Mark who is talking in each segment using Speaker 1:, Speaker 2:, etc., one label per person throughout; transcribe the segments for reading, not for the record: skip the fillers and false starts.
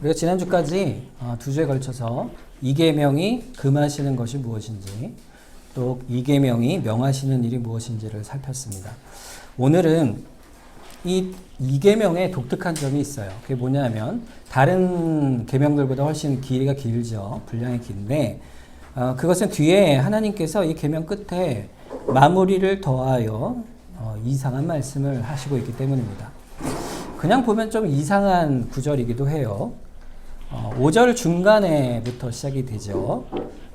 Speaker 1: 우리가 지난주까지 두 주에 걸쳐서 이계명이 금하시는 것이 무엇인지 또 이계명이 명하시는 일이 무엇인지를 살폈습니다. 오늘은 이 이계명의 독특한 점이 있어요. 그게 뭐냐면 다른 계명들보다 훨씬 길이가 길죠. 분량이 긴데 그것은 뒤에 하나님께서 이 계명 끝에 마무리를 더하여 이상한 말씀을 하시고 있기 때문입니다. 그냥 보면 좀 이상한 구절이기도 해요. 5절 중간에부터 시작이 되죠.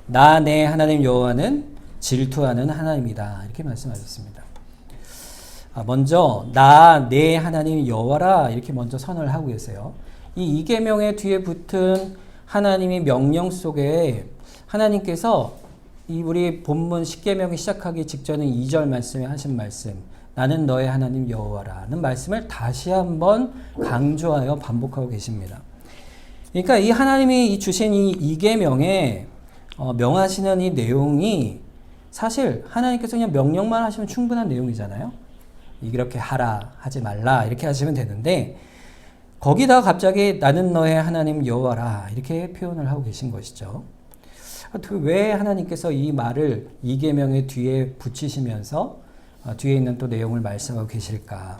Speaker 1: 나 내 하나님 여호와는 질투하는 하나님이다. 이렇게 말씀하셨습니다. 먼저 나 내 하나님 여호와라 이렇게 먼저 선언을 하고 계세요. 이 이계명의 뒤에 붙은 하나님의 명령 속에 하나님께서 이 우리 본문 10계명이 시작하기 직전에 2절 말씀에 하신 말씀 나는 너의 하나님 여호와라는 말씀을 다시 한번 강조하여 반복하고 계십니다. 그러니까 이 하나님이 주신 이 이계명에 명하시는 이 내용이 사실 하나님께서 그냥 명령만 하시면 충분한 내용이잖아요. 이렇게 하라, 하지 말라 이렇게 하시면 되는데 거기다가 갑자기 나는 너의 하나님 여호와라 이렇게 표현을 하고 계신 것이죠. 왜 하나님께서 이 말을 이계명의 뒤에 붙이시면서 뒤에 있는 또 내용을 말씀하고 계실까?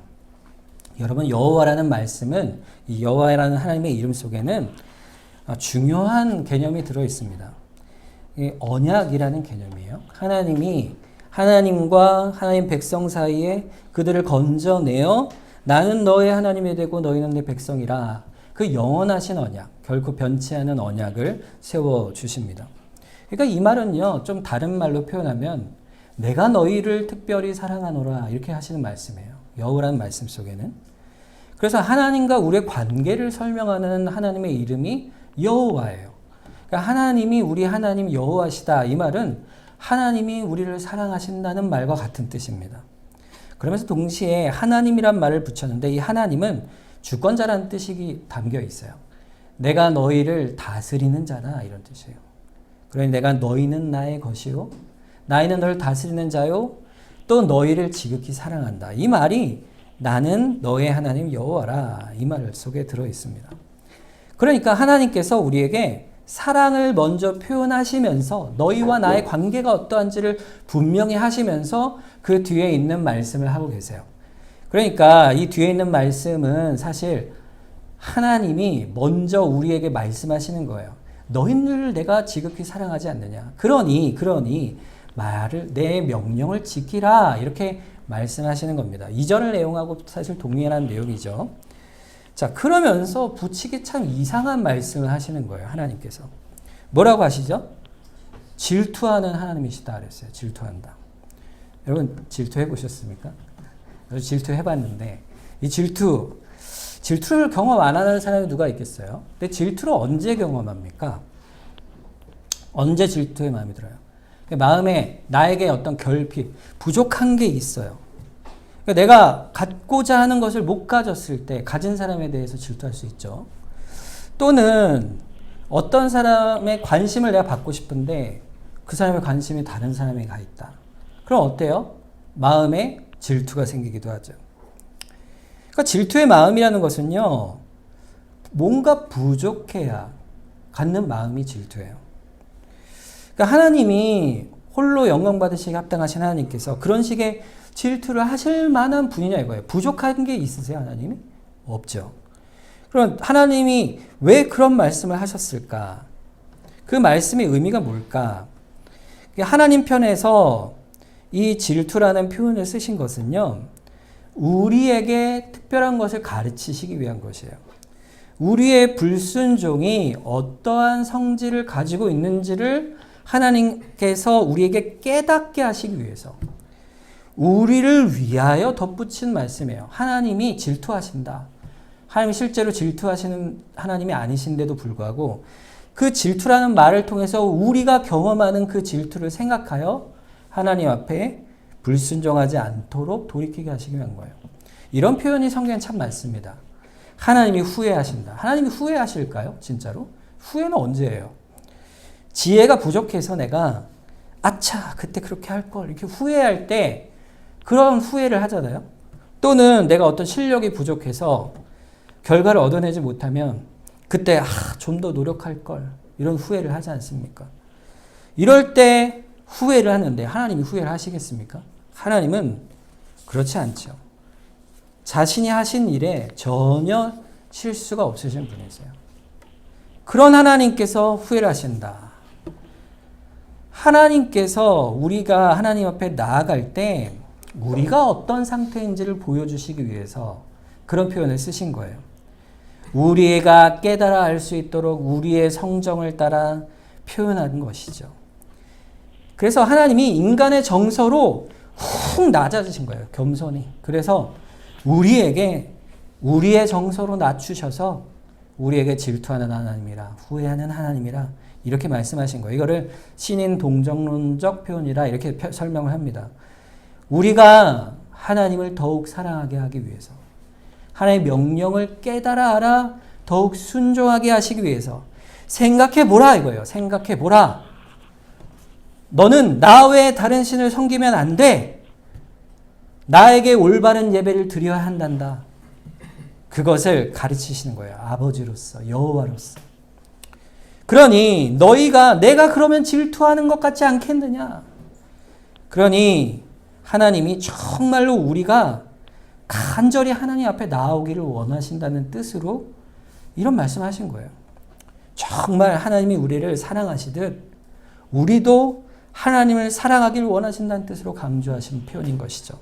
Speaker 1: 여러분 여호와라는 말씀은 이 여호와라는 하나님의 이름 속에는 중요한 개념이 들어 있습니다. 언약이라는 개념이에요. 하나님과 하나님 백성 사이에 그들을 건져내어 나는 너의 하나님이 되고 너희는 내 백성이라 그 영원하신 언약, 결코 변치 않은 언약을 세워주십니다. 그러니까 이 말은요, 좀 다른 말로 표현하면 내가 너희를 특별히 사랑하노라 이렇게 하시는 말씀이에요. 여호라는 말씀 속에는. 그래서 하나님과 우리의 관계를 설명하는 하나님의 이름이 여호와예요. 그러니까 하나님이 우리 하나님 여호와시다. 이 말은 하나님이 우리를 사랑하신다는 말과 같은 뜻입니다. 그러면서 동시에 하나님이란 말을 붙였는데 이 하나님은 주권자라는 뜻이 담겨 있어요. 내가 너희를 다스리는 자다 이런 뜻이에요. 그러니 내가 너희는 나의 것이요 나이는 너를 다스리는 자요 또 너희를 지극히 사랑한다. 이 말이 나는 너의 하나님 여호와라 이 말 속에 들어 있습니다. 그러니까 하나님께서 우리에게 사랑을 먼저 표현하시면서 너희와 나의 관계가 어떠한지를 분명히 하시면서 그 뒤에 있는 말씀을 하고 계세요. 그러니까 이 뒤에 있는 말씀은 사실 하나님이 먼저 우리에게 말씀하시는 거예요. 너희를 내가 지극히 사랑하지 않느냐. 그러니 내 명령을 지키라 이렇게 말씀하시는 겁니다. 2절 내용하고 사실 동일한 내용이죠. 자, 그러면서 붙이기 참 이상한 말씀을 하시는 거예요. 하나님께서. 뭐라고 하시죠? 질투하는 하나님이시다 그랬어요. 질투한다. 여러분 질투해 보셨습니까? 저도 질투해 봤는데 이 질투를 경험 안 하는 사람이 누가 있겠어요? 근데 질투를 언제 경험합니까? 언제 질투의 마음이 들어요? 마음에 나에게 어떤 결핍, 부족한 게 있어요. 내가 갖고자 하는 것을 못 가졌을 때 가진 사람에 대해서 질투할 수 있죠. 또는 어떤 사람의 관심을 내가 받고 싶은데 그 사람의 관심이 다른 사람에게 가 있다. 그럼 어때요? 마음에 질투가 생기기도 하죠. 그러니까 질투의 마음이라는 것은요. 뭔가 부족해야 갖는 마음이 질투예요. 그러니까 하나님이 홀로 영광 받으시기 합당하신 하나님께서 그런 식의 질투를 하실 만한 분이냐 이거예요. 부족한 게 있으세요, 하나님이? 없죠. 그럼 하나님이 왜 그런 말씀을 하셨을까? 그 말씀의 의미가 뭘까? 하나님 편에서 이 질투라는 표현을 쓰신 것은요, 우리에게 특별한 것을 가르치시기 위한 것이에요. 우리의 불순종이 어떠한 성질을 가지고 있는지를 하나님께서 우리에게 깨닫게 하시기 위해서 우리를 위하여 덧붙인 말씀이에요. 하나님이 질투하신다. 하나님이 실제로 질투하시는 하나님이 아니신데도 불구하고 그 질투라는 말을 통해서 우리가 경험하는 그 질투를 생각하여 하나님 앞에 불순종하지 않도록 돌이키게 하시기 위한 거예요. 이런 표현이 성경에 참 많습니다. 하나님이 후회하신다. 하나님이 후회하실까요? 진짜로? 후회는 언제예요? 지혜가 부족해서 내가 아차 그때 그렇게 할 걸 이렇게 후회할 때 그런 후회를 하잖아요. 또는 내가 어떤 실력이 부족해서 결과를 얻어내지 못하면 그때 좀 더 노력할 걸 이런 후회를 하지 않습니까? 이럴 때 후회를 하는데 하나님이 후회를 하시겠습니까? 하나님은 그렇지 않죠. 자신이 하신 일에 전혀 실수가 없으신 분이세요. 그런 하나님께서 후회를 하신다. 하나님께서 우리가 하나님 앞에 나아갈 때 우리가 어떤 상태인지를 보여주시기 위해서 그런 표현을 쓰신 거예요. 우리가 깨달아 알 수 있도록 우리의 성정을 따라 표현한 것이죠. 그래서 하나님이 인간의 정서로 훅 낮아지신 거예요. 겸손히. 그래서 우리에게 우리의 정서로 낮추셔서 우리에게 질투하는 하나님이라 후회하는 하나님이라 이렇게 말씀하신 거예요. 이거를 신인 동정론적 표현이라 이렇게 설명을 합니다. 우리가 하나님을 더욱 사랑하게 하기 위해서 하나님의 명령을 깨달아 알아 더욱 순종하게 하시기 위해서 생각해 보라 이거예요. 생각해 보라. 너는 나 외에 다른 신을 섬기면 안 돼. 나에게 올바른 예배를 드려야 한단다. 그것을 가르치시는 거예요. 아버지로서, 여호와로서. 그러니 너희가 내가 그러면 질투하는 것 같지 않겠느냐. 그러니 하나님이 정말로 우리가 간절히 하나님 앞에 나오기를 원하신다는 뜻으로 이런 말씀하신 거예요. 정말 하나님이 우리를 사랑하시듯 우리도 하나님을 사랑하기를 원하신다는 뜻으로 강조하신 표현인 것이죠.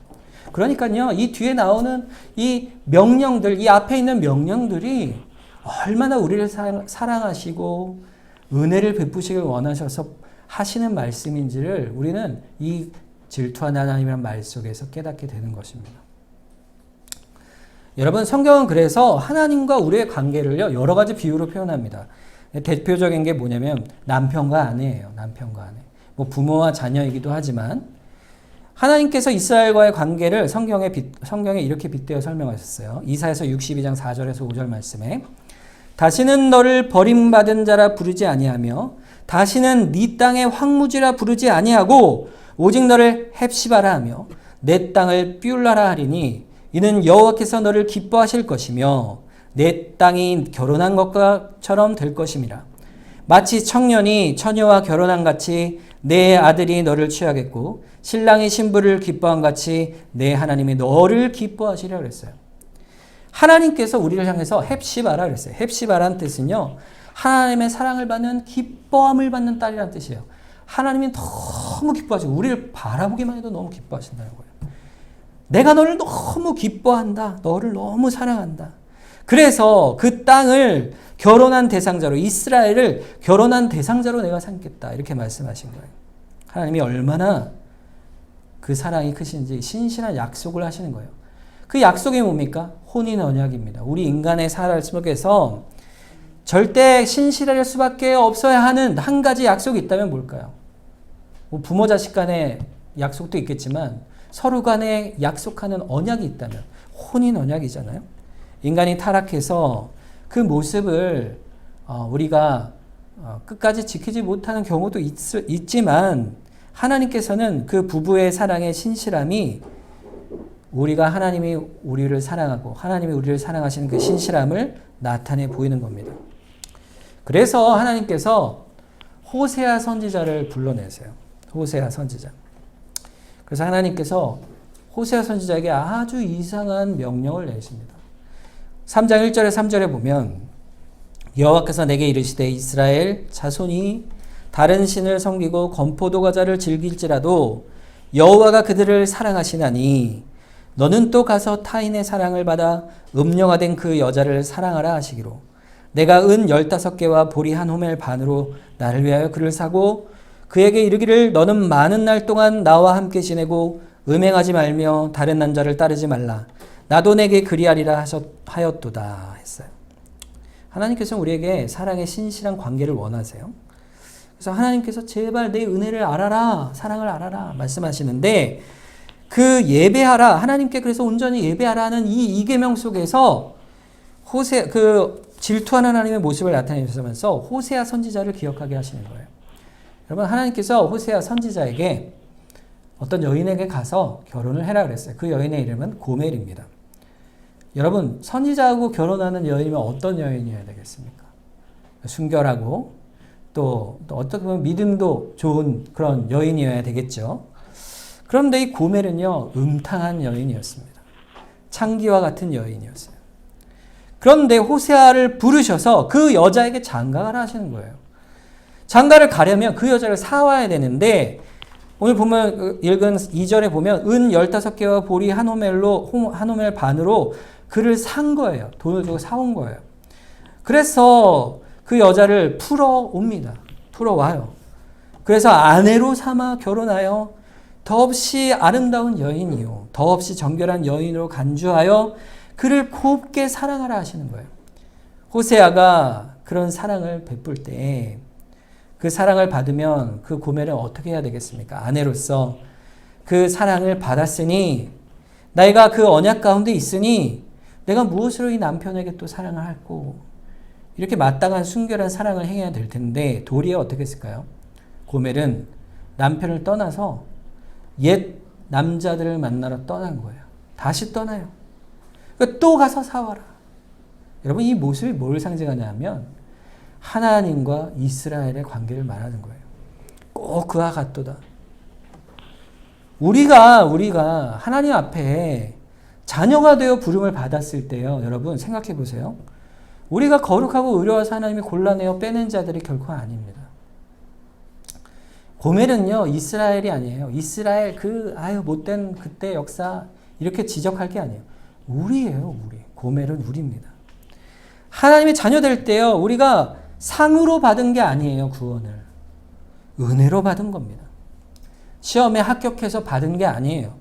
Speaker 1: 그러니까요, 이 뒤에 나오는 이 명령들, 이 앞에 있는 명령들이 얼마나 우리를 사랑하시고 은혜를 베푸시길 원하셔서 하시는 말씀인지를 우리는 이 질투하는 하나님이라는 말 속에서 깨닫게 되는 것입니다. 여러분, 성경은 그래서 하나님과 우리의 관계를요, 여러 가지 비유로 표현합니다. 대표적인 게 뭐냐면 남편과 아내예요. 남편과 아내. 뭐 부모와 자녀이기도 하지만 하나님께서 이스라엘과의 관계를 성경에 이렇게 빗대어 설명하셨어요. 이사야서 62장 4절에서 5절 말씀에 다시는 너를 버림받은 자라 부르지 아니하며 다시는 네 땅의 황무지라 부르지 아니하고 오직 너를 헵시바라 하며 내 땅을 삐울라라 하리니 이는 여호와께서 너를 기뻐하실 것이며 내 땅이 결혼한 것처럼 될 것임이라. 마치 청년이 처녀와 결혼한 같이 내 아들이 너를 취하겠고 신랑이 신부를 기뻐한 같이 내 하나님이 너를 기뻐하시리라 그랬어요. 하나님께서 우리를 향해서 헵시바라 그랬어요. 헵시바라는 뜻은요, 하나님의 사랑을 받는 기뻐함을 받는 딸이라는 뜻이에요. 하나님이 너무 기뻐하시고 우리를 바라보기만 해도 너무 기뻐하신다는 거예요. 내가 너를 너무 기뻐한다. 너를 너무 사랑한다. 그래서 그 땅을 결혼한 대상자로, 이스라엘을 결혼한 대상자로 내가 삼겠다. 이렇게 말씀하신 거예요. 하나님이 얼마나 그 사랑이 크신지 신실한 약속을 하시는 거예요. 그 약속이 뭡니까? 혼인 언약입니다. 우리 인간의 삶 속에서 절대 신실할 수밖에 없어야 하는 한 가지 약속이 있다면 뭘까요? 뭐 부모 자식 간의 약속도 있겠지만 서로 간에 약속하는 언약이 있다면 혼인 언약이잖아요. 인간이 타락해서 그 모습을 우리가 끝까지 지키지 못하는 경우도 있지만 하나님께서는 그 부부의 사랑의 신실함이 우리가 하나님이 우리를 사랑하고 하나님이 우리를 사랑하시는 그 신실함을 나타내 보이는 겁니다. 그래서 하나님께서 호세아 선지자를 불러내세요. 호세아 선지자. 그래서 하나님께서 호세아 선지자에게 아주 이상한 명령을 내십니다. 3장 1절에 3절에 보면 여호와께서 내게 이르시되 이스라엘 자손이 다른 신을 섬기고 건포도 과자를 즐길지라도 여호와가 그들을 사랑하시나니 너는 또 가서 타인의 사랑을 받아 음녀가 된 그 여자를 사랑하라 하시기로 내가 은 15개와 보리 한 호멜 반으로 나를 위하여 그를 사고 그에게 이르기를 너는 많은 날 동안 나와 함께 지내고 음행하지 말며 다른 남자를 따르지 말라. 나도 내게 그리하리라 하였도다 했어요. 하나님께서 우리에게 사랑의 신실한 관계를 원하세요. 그래서 하나님께서 제발 내 은혜를 알아라, 사랑을 알아라 말씀하시는데 그 예배하라, 하나님께 그래서 온전히 예배하라는 이 계명 속에서 질투하는 하나님의 모습을 나타내시면서 호세아 선지자를 기억하게 하시는 거예요. 여러분, 하나님께서 호세아 선지자에게 어떤 여인에게 가서 결혼을 해라 그랬어요. 그 여인의 이름은 고멜입니다. 여러분, 선지자하고 결혼하는 여인이면 어떤 여인이어야 되겠습니까? 순결하고 또 어떻게 보면 믿음도 좋은 그런 여인이어야 되겠죠. 그런데 이 고멜은요, 음탕한 여인이었습니다. 창기와 같은 여인이었어요. 그런데 호세아를 부르셔서 그 여자에게 장가를 하시는 거예요. 장가를 가려면 그 여자를 사와야 되는데, 오늘 보면 읽은 2절에 보면 은 15개와 보리 한 호멜 반으로 그를 산 거예요. 돈을 주고 사온 거예요. 그래서 그 여자를 풀어옵니다. 풀어와요. 그래서 아내로 삼아 결혼하여 더없이 아름다운 여인이요, 더없이 정결한 여인으로 간주하여 그를 곱게 사랑하라 하시는 거예요. 호세아가 그런 사랑을 베풀 때 그 사랑을 받으면 그 고멜은 어떻게 해야 되겠습니까? 아내로서 그 사랑을 받았으니, 내가 그 언약 가운데 있으니 내가 무엇으로 이 남편에게 또 사랑을 할고, 이렇게 마땅한 순결한 사랑을 행해야 될 텐데 도리어 어떻게 했을까요? 고멜은 남편을 떠나서 옛 남자들을 만나러 떠난 거예요. 다시 떠나요. 그러니까 또 가서 사와라. 여러분, 이 모습이 뭘 상징하냐 하면 하나님과 이스라엘의 관계를 말하는 거예요. 꼭 그와 같도다. 우리가 하나님 앞에 자녀가 되어 부름을 받았을 때요, 여러분 생각해 보세요. 우리가 거룩하고 의로워서 하나님이 골라내어 빼낸 자들이 결코 아닙니다. 고멜은요, 이스라엘이 아니에요. 이스라엘 못된 그때 역사 이렇게 지적할 게 아니에요. 우리예요, 우리. 고멜은 우리입니다. 하나님의 자녀 될 때요, 우리가 상으로 받은 게 아니에요, 구원을. 은혜로 받은 겁니다. 시험에 합격해서 받은 게 아니에요.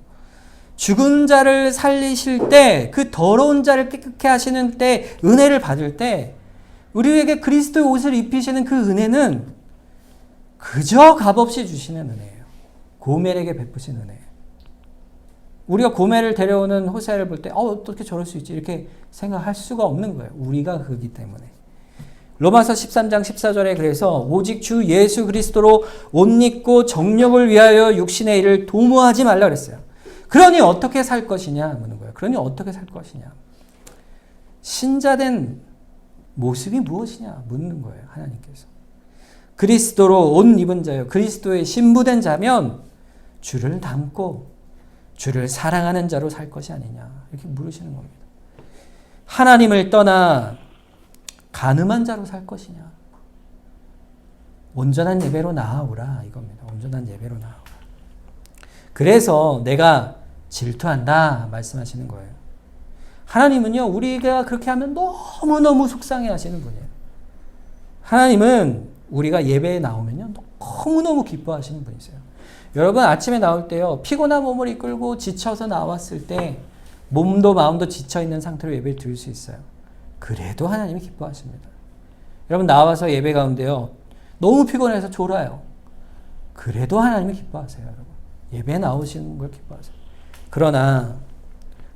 Speaker 1: 죽은 자를 살리실 때, 그 더러운 자를 깨끗게 하시는 때, 은혜를 받을 때, 우리에게 그리스도의 옷을 입히시는 그 은혜는 그저 값없이 주시는 은혜예요. 고멜에게 베푸신 은혜예요. 우리가 고멜을 데려오는 호세아를 볼 때 어떻게 저럴 수 있지? 이렇게 생각할 수가 없는 거예요. 우리가 그렇기 때문에. 로마서 13장 14절에 그래서 오직 주 예수 그리스도로 옷 입고 정욕을 위하여 육신의 일을 도모하지 말라 그랬어요. 그러니 어떻게 살 것이냐 묻는 거예요. 그러니 어떻게 살 것이냐. 신자된 모습이 무엇이냐 묻는 거예요. 하나님께서. 그리스도로 옷 입은 자요, 그리스도의 신부된 자면 주를 닮고 주를 사랑하는 자로 살 것이 아니냐, 이렇게 물으시는 겁니다. 하나님을 떠나 간음한 자로 살 것이냐, 온전한 예배로 나아오라 이겁니다. 온전한 예배로 나아오라. 그래서 내가 질투한다 말씀하시는 거예요. 하나님은요, 우리가 그렇게 하면 너무너무 속상해 하시는 분이에요. 하나님은 우리가 예배에 나오면요, 너무너무 기뻐하시는 분이세요. 여러분, 아침에 나올 때요, 피곤한 몸을 이끌고 지쳐서 나왔을 때 몸도 마음도 지쳐있는 상태로 예배를 드릴 수 있어요. 그래도 하나님이 기뻐하십니다. 여러분, 나와서 예배 가운데요, 너무 피곤해서 졸아요. 그래도 하나님이 기뻐하세요. 여러분, 예배에 나오시는 걸 기뻐하세요. 그러나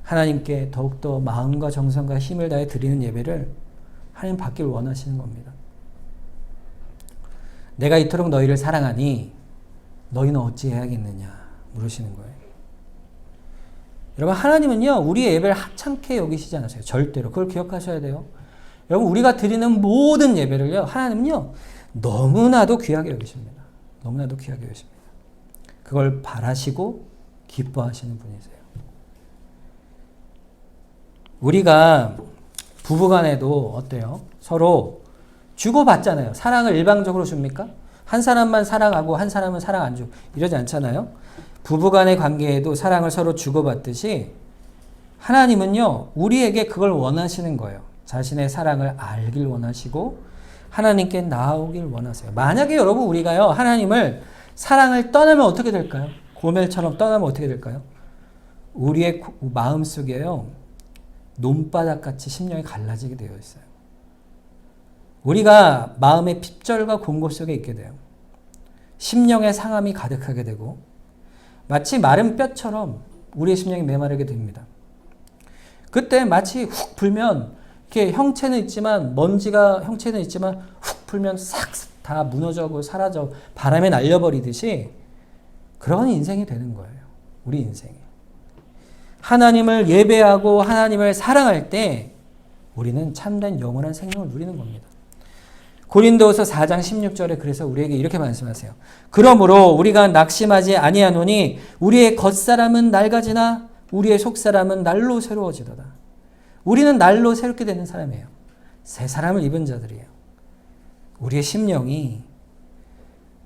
Speaker 1: 하나님께 더욱더 마음과 정성과 힘을 다해 드리는 예배를 하나님 받길 원하시는 겁니다. 내가 이토록 너희를 사랑하니 너희는 어찌해야겠느냐 물으시는 거예요. 여러분, 하나님은요, 우리의 예배를 하찮게 여기시지 않으세요. 절대로. 그걸 기억하셔야 돼요. 여러분, 우리가 드리는 모든 예배를요, 하나님은요, 너무나도 귀하게 여기십니다. 너무나도 귀하게 여기십니다. 그걸 바라시고 기뻐하시는 분이세요. 우리가 부부간에도 어때요? 서로 주고받잖아요. 사랑을 일방적으로 줍니까? 한 사람만 사랑하고 한 사람은 사랑 안 주고 이러지 않잖아요. 부부간의 관계에도 사랑을 서로 주고받듯이 하나님은요, 우리에게 그걸 원하시는 거예요. 자신의 사랑을 알길 원하시고 하나님께 나아오길 원하세요. 만약에 여러분, 우리가요, 하나님을 사랑을 떠나면 어떻게 될까요? 고멜처럼 떠나면 어떻게 될까요? 우리의 마음속에요, 논바닥같이 심령이 갈라지게 되어 있어요. 우리가 마음의 핍절과 공고 속에 있게 돼요. 심령의 상함이 가득하게 되고 마치 마른 뼈처럼 우리의 심령이 메마르게 됩니다. 그때 마치 훅 불면 이렇게 형체는 있지만, 먼지가 형체는 있지만 훅 불면 싹 다 무너져고 사라져 바람에 날려버리듯이 그런 인생이 되는 거예요. 우리 인생이. 하나님을 예배하고 하나님을 사랑할 때 우리는 참된 영원한 생명을 누리는 겁니다. 고린도후서 4장 16절에 그래서 우리에게 이렇게 말씀하세요. 그러므로 우리가 낙심하지 아니하노니 우리의 겉사람은 낡아지나 우리의 속사람은 날로 새로워지도다. 우리는 날로 새롭게 되는 사람이에요. 새 사람을 입은 자들이에요. 우리의 심령이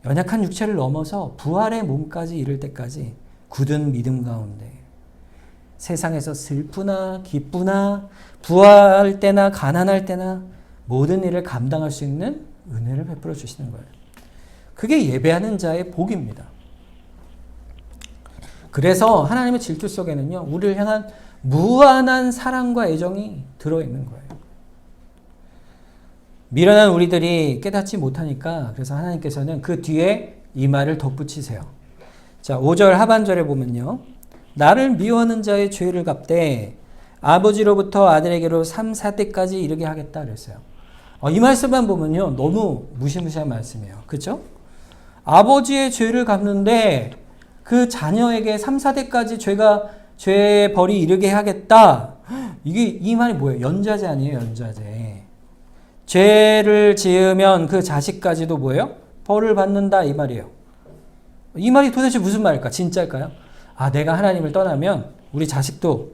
Speaker 1: 연약한 육체를 넘어서 부활의 몸까지 이를 때까지 굳은 믿음 가운데 세상에서 슬프나 기쁘나 부할 때나 가난할 때나 모든 일을 감당할 수 있는 은혜를 베풀어 주시는 거예요. 그게 예배하는 자의 복입니다. 그래서 하나님의 질투 속에는요, 우리를 향한 무한한 사랑과 애정이 들어있는 거예요. 미련한 우리들이 깨닫지 못하니까 그래서 하나님께서는 그 뒤에 이 말을 덧붙이세요. 자, 5절 하반절에 보면요. 나를 미워하는 자의 죄를 갚되 아버지로부터 아들에게로 3, 4대까지 이르게 하겠다 그랬어요. 이 말씀만 보면요. 너무 무시무시한 말씀이에요. 그렇죠? 아버지의 죄를 갚는데 그 자녀에게 3, 4대까지 죄의 벌이 이르게 하겠다. 이 말이 뭐예요? 연좌제 아니에요? 연좌제. 죄를 지으면 그 자식까지도 뭐예요? 벌을 받는다 이 말이에요. 이 말이 도대체 무슨 말일까? 진짜일까요? 내가 하나님을 떠나면 우리 자식도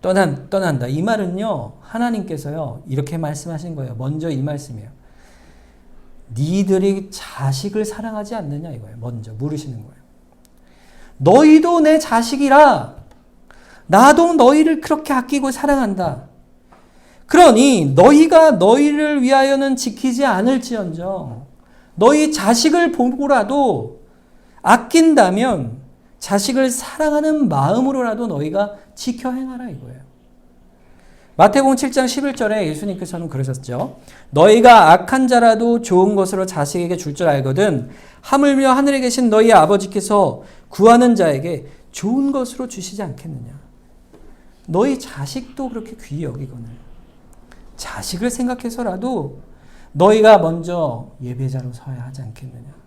Speaker 1: 떠난다. 이 말은요, 하나님께서요, 이렇게 말씀하신 거예요. 먼저 이 말씀이에요. 니들이 자식을 사랑하지 않느냐 이거예요. 먼저 물으시는 거예요. 너희도 내 자식이라 나도 너희를 그렇게 아끼고 사랑한다. 그러니 너희가 너희를 위하여는 지키지 않을지언정 너희 자식을 보고라도 아낀다면 자식을 사랑하는 마음으로라도 너희가 지켜 행하라 이거예요. 마태복음 7장 11절에 예수님께서는 그러셨죠. 너희가 악한 자라도 좋은 것으로 자식에게 줄 줄 알거든 하물며 하늘에 계신 너희 아버지께서 구하는 자에게 좋은 것으로 주시지 않겠느냐. 너희 자식도 그렇게 귀히 여기거늘 자식을 생각해서라도 너희가 먼저 예배자로 서야 하지 않겠느냐.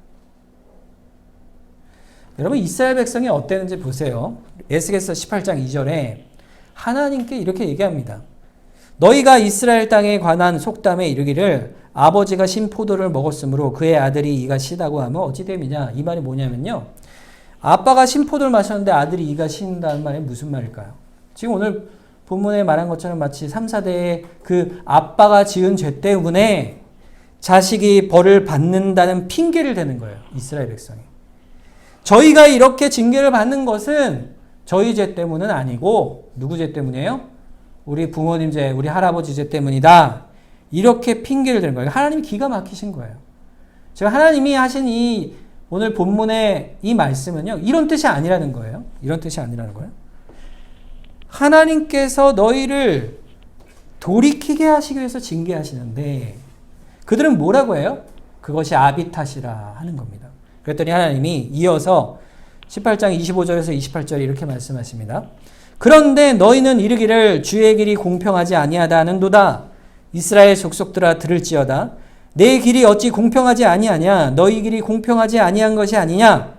Speaker 1: 여러분 이스라엘 백성이 어땠는지 보세요. 에스겔서 18장 2절에 하나님께 이렇게 얘기합니다. 너희가 이스라엘 땅에 관한 속담에 이르기를 아버지가 신 포도를 먹었으므로 그의 아들이 이가 시다고 하면 어찌 됨이냐. 이 말이 뭐냐면요. 아빠가 신 포도를 마셨는데 아들이 이가 신다는 말이 무슨 말일까요? 지금 오늘 본문에 말한 것처럼 마치 3, 4대의 그 아빠가 지은 죄 때문에 자식이 벌을 받는다는 핑계를 대는 거예요. 이스라엘 백성이. 저희가 이렇게 징계를 받는 것은 저희 죄 때문은 아니고 누구 죄 때문이에요? 우리 부모님 죄, 우리 할아버지 죄 때문이다. 이렇게 핑계를 대는 거예요. 하나님이 기가 막히신 거예요. 제가 하나님이 하신 이 오늘 본문의 이 말씀은요. 이런 뜻이 아니라는 거예요. 이런 뜻이 아니라는 거예요. 하나님께서 너희를 돌이키게 하시기 위해서 징계하시는데 그들은 뭐라고 해요? 그것이 아비 탓이라 하는 겁니다. 그랬더니 하나님이 이어서 18장 25절에서 28절에 이렇게 말씀하십니다. 그런데 너희는 이르기를 주의 길이 공평하지 아니하다 하는도다. 이스라엘 족속들아 들을지어다. 내 길이 어찌 공평하지 아니하냐. 너희 길이 공평하지 아니한 것이 아니냐.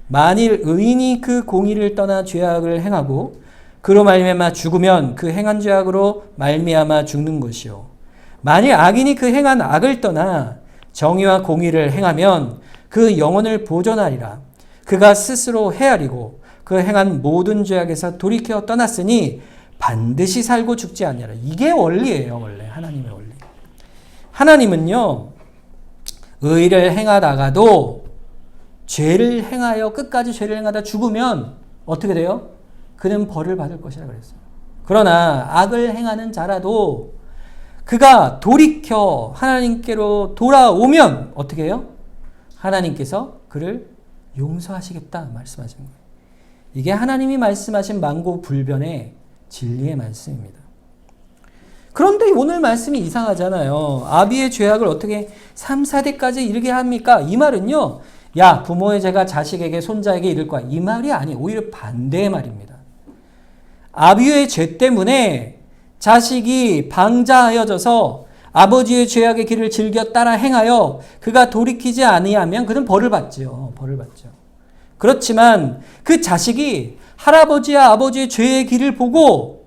Speaker 1: 만일 의인이 그 공의를 떠나 죄악을 행하고 그로 말미암아 죽으면 그 행한 죄악으로 말미암아 죽는 것이요. 만일 악인이 그 행한 악을 떠나 정의와 공의를 행하면 그 영혼을 보존하리라. 그가 스스로 헤아리고 그 행한 모든 죄악에서 돌이켜 떠났으니 반드시 살고 죽지 않냐라. 이게 원리예요. 원래 하나님의 원리. 하나님은요. 의를 행하다가도 죄를 행하여 끝까지 죄를 행하다 죽으면 어떻게 돼요? 그는 벌을 받을 것이라 그랬어요. 그러나 악을 행하는 자라도 그가 돌이켜 하나님께로 돌아오면 어떻게 해요? 하나님께서 그를 용서하시겠다 말씀하신 거예요. 이게 하나님이 말씀하신 만고불변의 진리의 말씀입니다. 그런데 오늘 말씀이 이상하잖아요. 아비의 죄악을 어떻게 3, 4대까지 이르게 합니까? 이 말은요. 야, 부모의 죄가 자식에게 손자에게 이를 거야. 이 말이 아니에요. 오히려 반대의 말입니다. 아비의 죄 때문에 자식이 방자하여져서 아버지의 죄악의 길을 즐겨 따라 행하여 그가 돌이키지 아니하면 그는 벌을 받죠. 벌을 받죠. 그렇지만 그 자식이 할아버지와 아버지의 죄의 길을 보고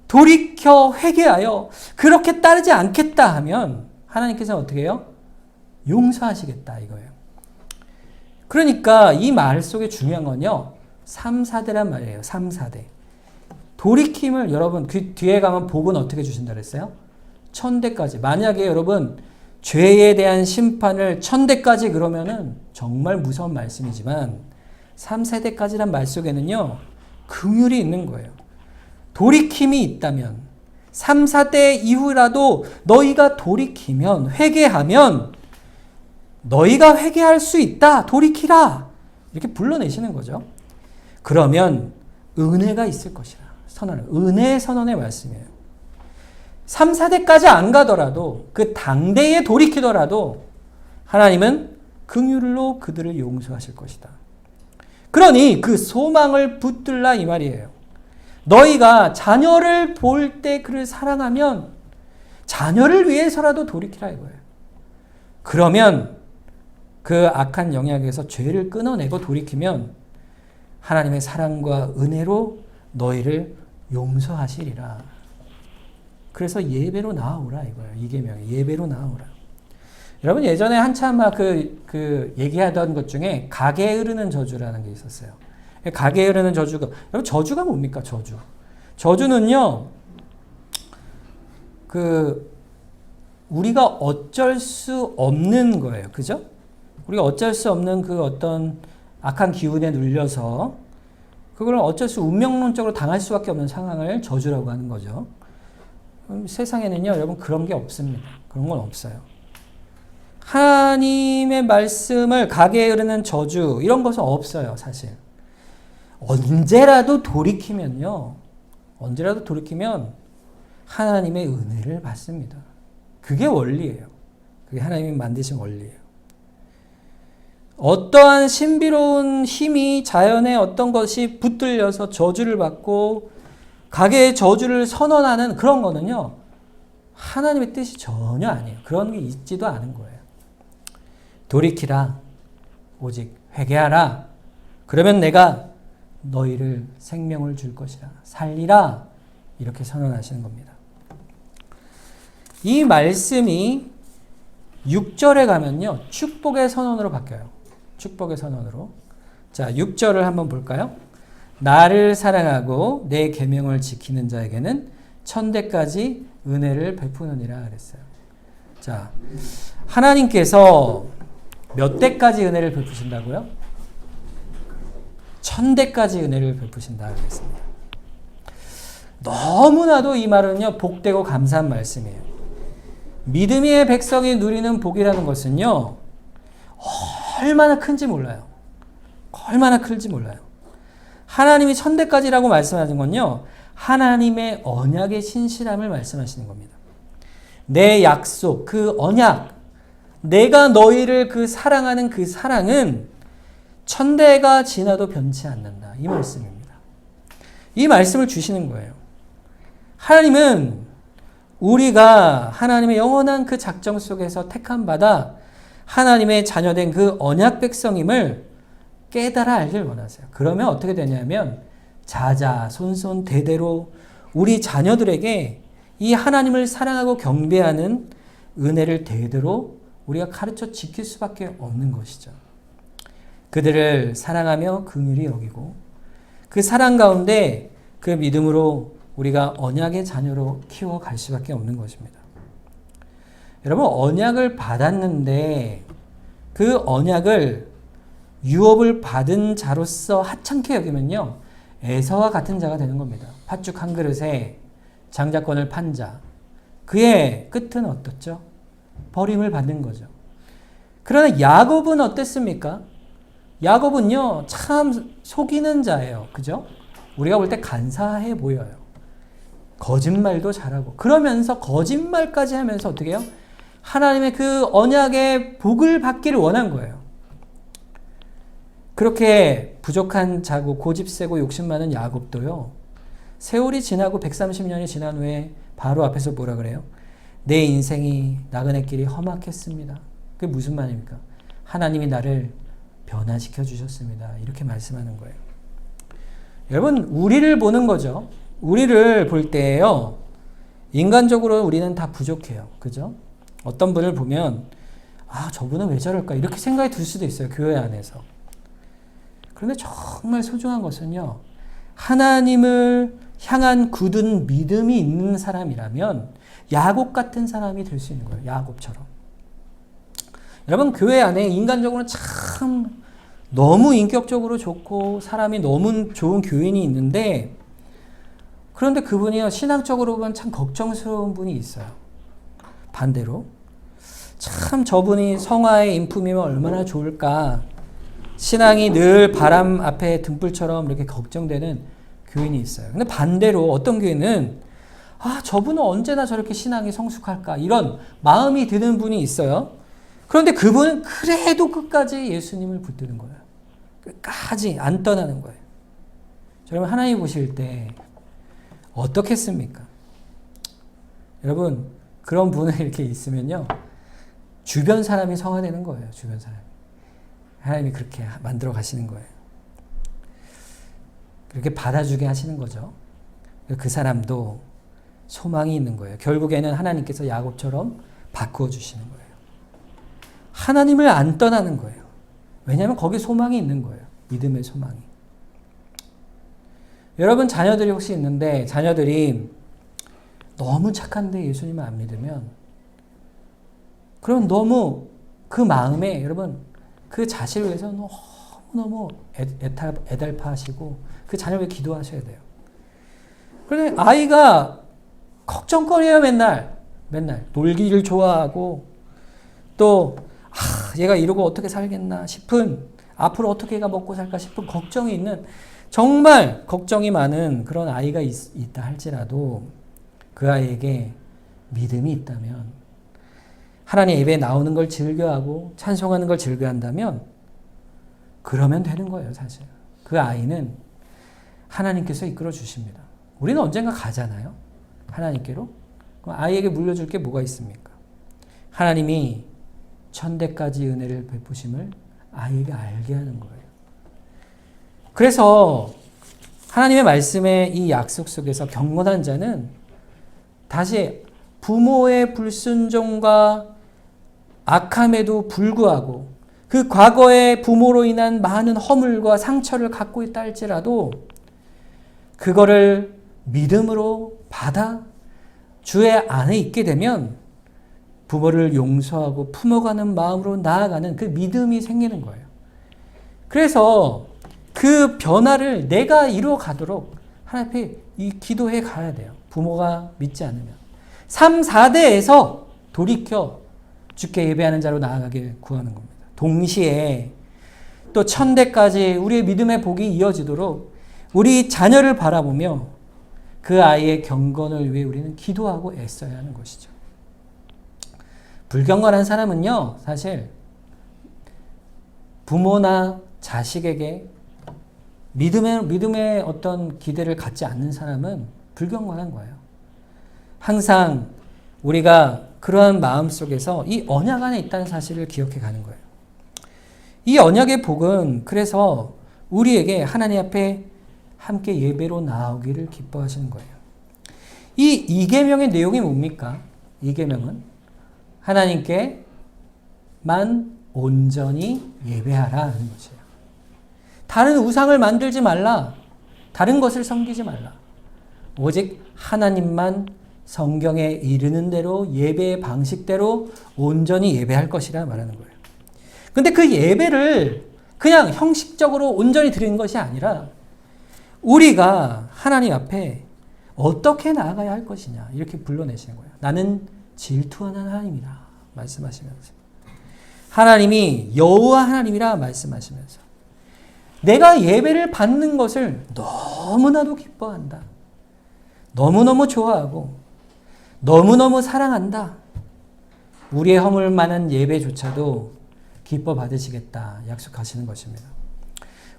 Speaker 1: 돌이켜 회개하여 그렇게 따르지 않겠다 하면 하나님께서는 어떻게 해요? 용서하시겠다 이거예요. 그러니까 이 말 속에 중요한 건요. 3, 4대란 말이에요. 3, 4대. 돌이킴을 여러분 그 뒤에 가면 복은 어떻게 주신다 그랬어요? 1000대까지. 만약에 여러분 죄에 대한 심판을 1000대까지 그러면은 정말 무서운 말씀이지만 3세대까지란 말 속에는요. 긍휼이 있는 거예요. 돌이킴이 있다면 3, 4대 이후라도 너희가 돌이키면 회개하면 너희가 회개할 수 있다. 돌이키라. 이렇게 불러내시는 거죠. 그러면 은혜가 있을 것이라. 선언을. 은혜의 선언의 말씀이에요. 3, 4대까지 안 가더라도 그 당대에 돌이키더라도 하나님은 긍휼로 그들을 용서하실 것이다. 그러니 그 소망을 붙들라 이 말이에요. 너희가 자녀를 볼 때 그를 사랑하면 자녀를 위해서라도 돌이키라 이거예요. 그러면 그 악한 영역에서 죄를 끊어내고 돌이키면 하나님의 사랑과 은혜로 너희를 용서하시리라. 그래서 예배로 나아오라 이거예요. 이계명이 예배로 나아오라. 여러분 예전에 한참 막 그 얘기하던 것 중에 가게에 흐르는 저주라는 게 있었어요. 가게에 흐르는 저주가 여러분 저주가 뭡니까? 저주는요. 우리가 어쩔 수 없는 거예요. 그죠? 우리가 어쩔 수 없는 그 어떤 악한 기운에 눌려서 그걸 어쩔 수 운명론적으로 당할 수밖에 없는 상황을 저주라고 하는 거죠. 세상에는요, 여러분 그런 게 없습니다. 그런 건 없어요. 하나님의 말씀을 가게에 흐르는 저주 이런 것은 없어요, 사실. 언제라도 돌이키면 하나님의 은혜를 받습니다. 그게 원리예요. 그게 하나님이 만드신 원리예요. 어떠한 신비로운 힘이 자연의 어떤 것이 붙들려서 저주를 받고 가게의 저주를 선언하는 그런 거는요. 하나님의 뜻이 전혀 아니에요. 그런 게 있지도 않은 거예요. 돌이키라. 오직 회개하라. 그러면 내가 너희를 생명을 줄 것이라. 살리라. 이렇게 선언하시는 겁니다. 이 말씀이 6절에 가면요. 축복의 선언으로 바뀌어요. 축복의 선언으로. 자, 6절을 한번 볼까요? 나를 사랑하고 내 계명을 지키는 자에게는 1000대까지 은혜를 베푸느니라 그랬어요. 자, 하나님께서 몇 대까지 은혜를 베푸신다고요? 1000대까지 은혜를 베푸신다 그랬습니다. 너무나도 이 말은요, 복되고 감사한 말씀이에요. 믿음의 백성이 누리는 복이라는 것은요, 얼마나 큰지 몰라요. 얼마나 클지 몰라요. 하나님이 1000대까지라고 말씀하신 건요, 하나님의 언약의 신실함을 말씀하시는 겁니다. 내 약속, 그 언약, 내가 너희를 그 사랑하는 그 사랑은 1000대가 지나도 변치 않는다. 이 말씀입니다. 이 말씀을 주시는 거예요. 하나님은 우리가 하나님의 영원한 그 작정 속에서 택함 받아 하나님의 자녀된 그 언약 백성임을 깨달아 알길 원하세요. 그러면 어떻게 되냐면 자자손손 대대로 우리 자녀들에게 이 하나님을 사랑하고 경배하는 은혜를 대대로 우리가 가르쳐 지킬 수밖에 없는 것이죠. 그들을 사랑하며 긍휼히 여기고 그 사랑 가운데 그 믿음으로 우리가 언약의 자녀로 키워갈 수밖에 없는 것입니다. 여러분 언약을 받았는데 그 언약을 유업을 받은 자로서 하찮게 여기면요. 에서와 같은 자가 되는 겁니다. 팥죽 한 그릇에 장자권을 판 자. 그의 끝은 어떻죠? 버림을 받는 거죠. 그러나 야곱은 어땠습니까? 야곱은요. 참 속이는 자예요. 그죠? 우리가 볼 때 간사해 보여요. 거짓말도 잘하고 그러면서 거짓말까지 하면서 어떻게 해요? 하나님의 그 언약의 복을 받기를 원한 거예요. 그렇게 부족한 자고 고집세고 욕심 많은 야곱도요. 세월이 지나고 130년이 지난 후에 바로 앞에서 뭐라 그래요? 내 인생이 나그네 길이 험악했습니다. 그게 무슨 말입니까? 하나님이 나를 변화시켜 주셨습니다. 이렇게 말씀하는 거예요. 여러분 우리를 보는 거죠. 우리를 볼 때요. 인간적으로 우리는 다 부족해요. 그죠? 어떤 분을 보면 저분은 왜 저럴까 이렇게 생각이 들 수도 있어요. 교회 안에서. 그런데 정말 소중한 것은요. 하나님을 향한 굳은 믿음이 있는 사람이라면 야곱 같은 사람이 될 수 있는 거예요. 야곱처럼. 여러분 교회 안에 인간적으로는 참 너무 인격적으로 좋고 사람이 너무 좋은 교인이 있는데 그런데 그분이요 신앙적으로 보면 참 걱정스러운 분이 있어요. 반대로 참 저분이 성화의 인품이면 얼마나 좋을까 신앙이 늘 바람 앞에 등불처럼 이렇게 걱정되는 교인이 있어요. 근데 반대로 어떤 교인은 저분은 언제나 저렇게 신앙이 성숙할까 이런 마음이 드는 분이 있어요. 그런데 그분은 그래도 끝까지 예수님을 붙드는 거예요. 끝까지 안 떠나는 거예요. 여러분 하나님 보실 때 어떻겠습니까? 여러분 그런 분이 이렇게 있으면요. 주변 사람이 성화되는 거예요. 주변 사람이. 하나님이 그렇게 만들어 가시는 거예요. 그렇게 받아주게 하시는 거죠. 그 사람도 소망이 있는 거예요. 결국에는 하나님께서 야곱처럼 바꾸어 주시는 거예요. 하나님을 안 떠나는 거예요. 왜냐하면 거기에 소망이 있는 거예요. 믿음의 소망이. 여러분 자녀들이 혹시 있는데 자녀들이 너무 착한데 예수님을 안 믿으면 그럼 너무 그 마음에 여러분 그 자식을 위해서 너무 애달파하시고 그 자녀를 위해 기도하셔야 돼요. 그런데 아이가 걱정거려요. 맨날 놀기를 좋아하고 또 얘가 이러고 어떻게 살겠나 싶은 앞으로 어떻게 얘가 먹고 살까 싶은 걱정이 있는 정말 걱정이 많은 그런 아이가 있다 할지라도 그 아이에게 믿음이 있다면 하나님 예배에 나오는 걸 즐겨하고 찬송하는 걸 즐겨한다면 그러면 되는 거예요. 사실 그 아이는 하나님께서 이끌어 주십니다. 우리는 언젠가 가잖아요. 하나님께로. 그럼 아이에게 물려줄 게 뭐가 있습니까? 하나님이 천대까지 은혜를 베푸심을 아이에게 알게 하는 거예요. 그래서 하나님의 말씀의 이 약속 속에서 경건한 자는 다시 부모의 불순종과 악함에도 불구하고 그 과거의 부모로 인한 많은 허물과 상처를 갖고 있다 할지라도 그거를 믿음으로 받아 주의 안에 있게 되면 부모를 용서하고 품어가는 마음으로 나아가는 그 믿음이 생기는 거예요. 그래서 그 변화를 내가 이루어 가도록 하나님 앞에 기도해 가야 돼요. 부모가 믿지 않으면. 3, 4대에서 돌이켜 주께 예배하는 자로 나아가길 구하는 겁니다. 동시에 또 천대까지 우리의 믿음의 복이 이어지도록 우리 자녀를 바라보며 그 아이의 경건을 위해 우리는 기도하고 애써야 하는 것이죠. 불경건한 사람은요, 사실 부모나 자식에게 믿음의 어떤 기대를 갖지 않는 사람은 불경건한 거예요. 항상 우리가 그러한 마음 속에서 이 언약 안에 있다는 사실을 기억해 가는 거예요. 이 언약의 복은 그래서 우리에게 하나님 앞에 함께 예배로 나오기를 기뻐하시는 거예요. 이 2계명의 내용이 뭡니까? 2계명은 하나님께만 온전히 예배하라 하는 것이에요. 다른 우상을 만들지 말라. 다른 것을 섬기지 말라. 오직 하나님만 성경에 이르는 대로 예배의 방식대로 온전히 예배할 것이라 말하는 거예요. 근데 그 예배를 그냥 형식적으로 온전히 드리는 것이 아니라 우리가 하나님 앞에 어떻게 나아가야 할 것이냐 이렇게 불러내시는 거예요. 나는 질투하는 하나님이라 말씀하시면서 하나님이 여호와 하나님이라 말씀하시면서 내가 예배를 받는 것을 너무나도 기뻐한다. 너무너무 좋아하고 너무너무 사랑한다. 우리의 허물 많은 예배조차도 기뻐 받으시겠다 약속하시는 것입니다.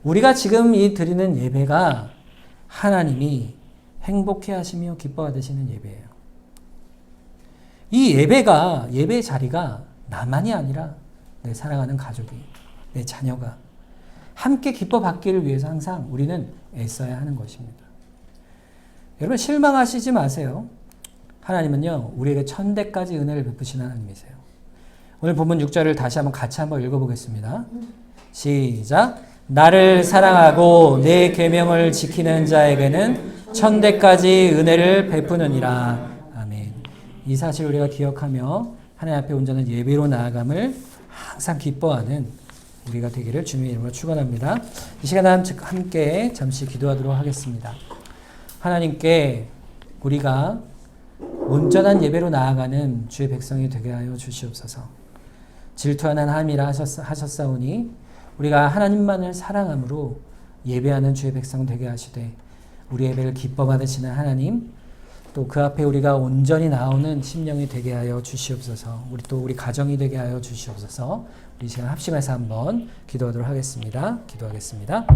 Speaker 1: 우리가 지금 이 드리는 예배가 하나님이 행복해 하시며 기뻐 받으시는 예배예요. 이 예배의 자리가 나만이 아니라 내 사랑하는 가족이, 내 자녀가 함께 기뻐 받기를 위해서 항상 우리는 애써야 하는 것입니다. 여러분 실망하시지 마세요. 하나님은요, 우리에게 천대까지 은혜를 베푸시는 하나님이세요. 오늘 본문 6절을 다시 한번 같이 한번 읽어보겠습니다. 시작. 나를 사랑하고 내 계명을 지키는 자에게는 천대까지 은혜를 베푸느니라. 아멘. 이 사실 우리가 기억하며 하나님 앞에 온전한 예배로 나아감을 항상 기뻐하는 우리가 되기를 주님의 이름으로 축원합니다. 이 시간에 함께 잠시 기도하도록 하겠습니다. 하나님께 우리가 온전한 예배로 나아가는 주의 백성이 되게 하여 주시옵소서. 질투하는 함이라 하셨사오니 우리가 하나님만을 사랑함으로 예배하는 주의 백성 되게 하시되 우리 예배를 기뻐 받으시는 하나님, 또 그 앞에 우리가 온전히 나오는 심령이 되게 하여 주시옵소서. 우리 가정이 되게 하여 주시옵소서. 우리 시간 합심해서 한번 기도하도록 하겠습니다. 기도하겠습니다.